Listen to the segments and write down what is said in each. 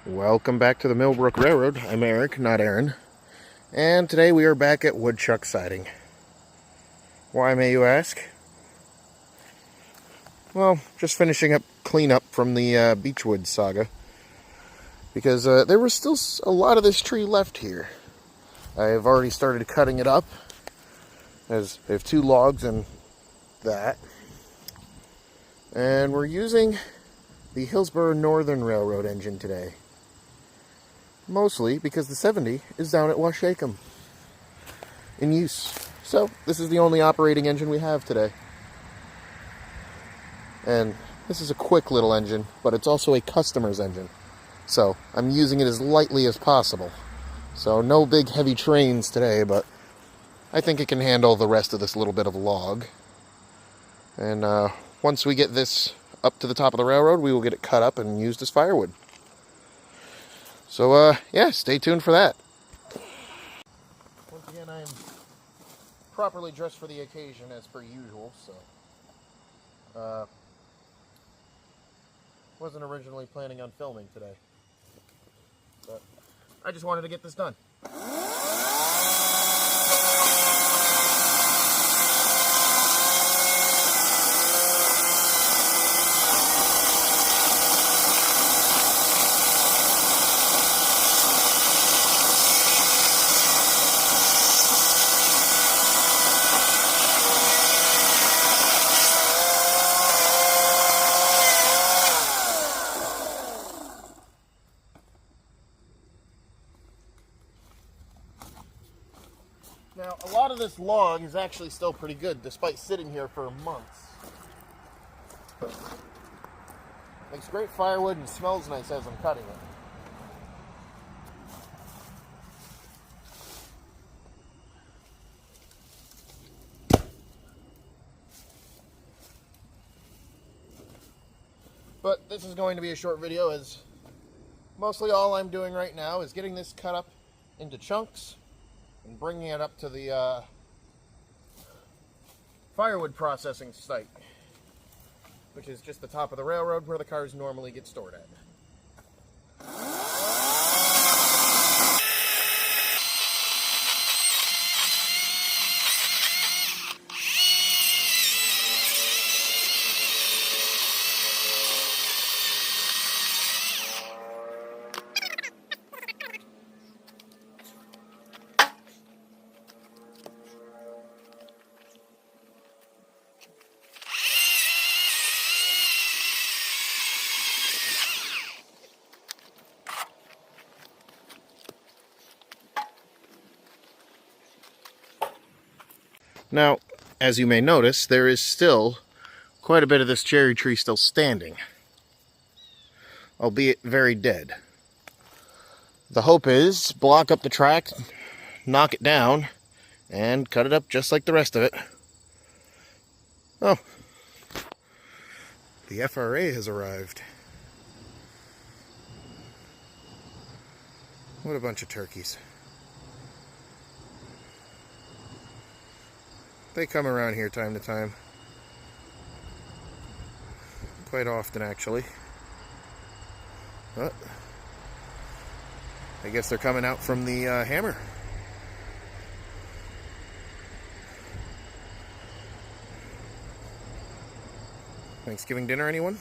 Welcome back to the Millbrook Railroad. I'm Eric, not Aaron. And today we are back at Woodchuck Siding. Why, may you ask? Well, just finishing up cleanup from the Beachwood saga. Because there was still a lot of this tree left here. I have already started cutting it up. As I have 2 logs and that. And we're using the Hillsboro Northern Railroad engine today. Mostly because the 70 is down at Washakem in use. So this is the only operating engine we have today. And this is a quick little engine, but it's also a customer's engine. So I'm using it as lightly as possible. So no big heavy trains today, but I think it can handle the rest of this little bit of log. And once we get this up to the top of the railroad, we will get it cut up and used as firewood. So, yeah, stay tuned for that. Once again, I am properly dressed for the occasion, as per usual, so... wasn't originally planning on filming today. But I just wanted to get this done. Now, a lot of this log is actually still pretty good, despite sitting here for months. Makes great firewood and smells nice as I'm cutting it. But this is going to be a short video, as mostly all I'm doing right now is getting this cut up into chunks and bringing it up to the firewood processing site, which is just the top of the railroad where the cars normally get stored at. Now, as you may notice, there is still quite a bit of this cherry tree still standing, albeit very dead. The hope is block up the track, knock it down, and cut it up just like the rest of it. Oh, the FRA has arrived. What a bunch of turkeys. They come around here time to time. Quite often, actually. But I guess they're coming out from the hammer. Thanksgiving dinner, anyone?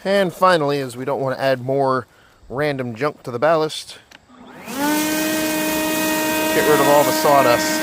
And finally, as we don't want to add more random junk to the ballast, get rid of all the sawdust.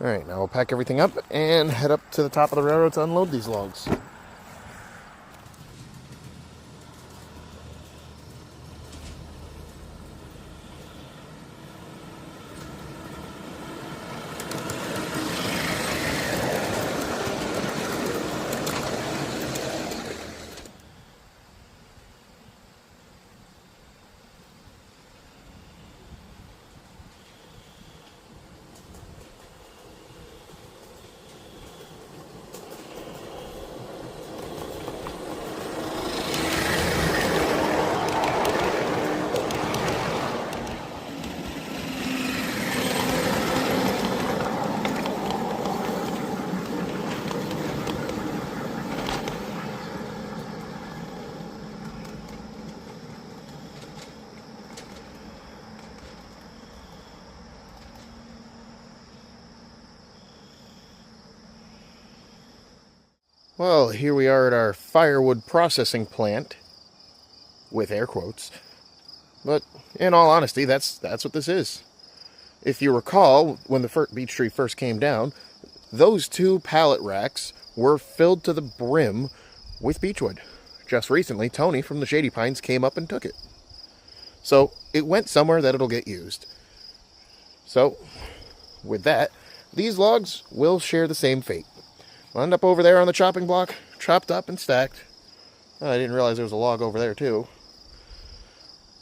Alright, now we'll pack everything up and head up to the top of the railroad to unload these logs. Well, here we are at our firewood processing plant, with air quotes. But in all honesty, that's what this is. If you recall, when the beech tree first came down, those 2 pallet racks were filled to the brim with beechwood. Just recently, Tony from the Shady Pines came up and took it. So it went somewhere that it'll get used. So, with that, these logs will share the same fate. We'll end up over there on the chopping block, chopped up and stacked. I didn't realize there was a log over there too.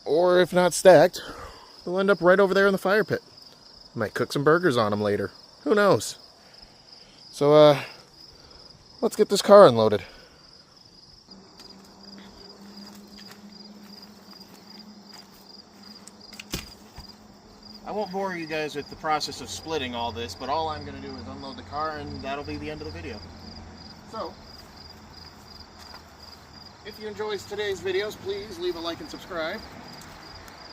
Or if not stacked, they'll end up right over there in the fire pit. Might cook some burgers on them later. Who knows? So, let's get this car unloaded. I won't bore you guys with the process of splitting all this, but all I'm going to do is unload the car and that'll be the end of the video. So, if you enjoyed today's videos, please leave a like and subscribe.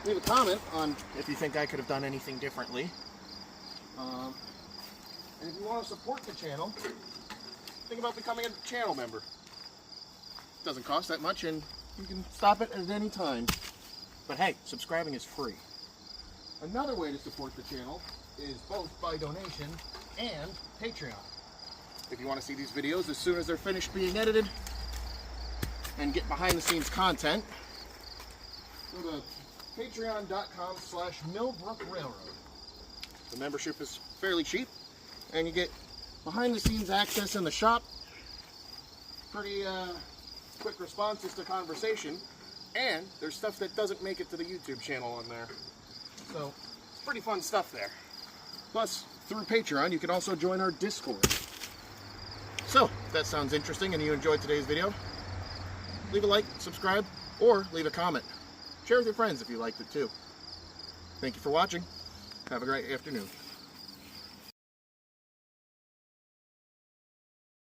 Leave a comment on if you think I could have done anything differently. And if you want to support the channel, think about becoming a channel member. It doesn't cost that much and you can stop it at any time. But hey, subscribing is free. Another way to support the channel is both by donation and Patreon. If you want to see these videos as soon as they're finished being edited and get behind the scenes content, go to patreon.com/Millbrook Railroad. The membership is fairly cheap and you get behind the scenes access in the shop, pretty quick responses to conversation, and there's stuff that doesn't make it to the YouTube channel on there. So, it's pretty fun stuff there. Plus, through Patreon, you can also join our Discord. So, if that sounds interesting and you enjoyed today's video, leave a like, subscribe, or leave a comment. Share with your friends if you liked it too. Thank you for watching. Have a great afternoon.